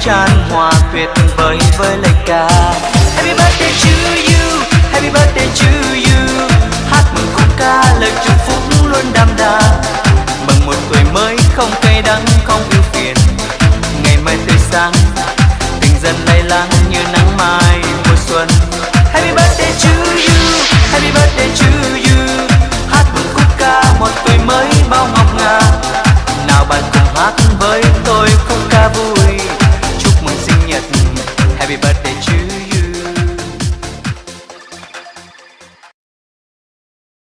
chan hòa tuyệt vời với lời ca. Happy birthday to you, happy birthday to you. Hát mừng khúc ca lời chúc phúc luôn đậm đà. Mừng một tuổi mới không cay đắng không ưu phiền. Ngày mai tươi sáng tình dần lay lắng như nắng mai mùa xuân. Happy birthday to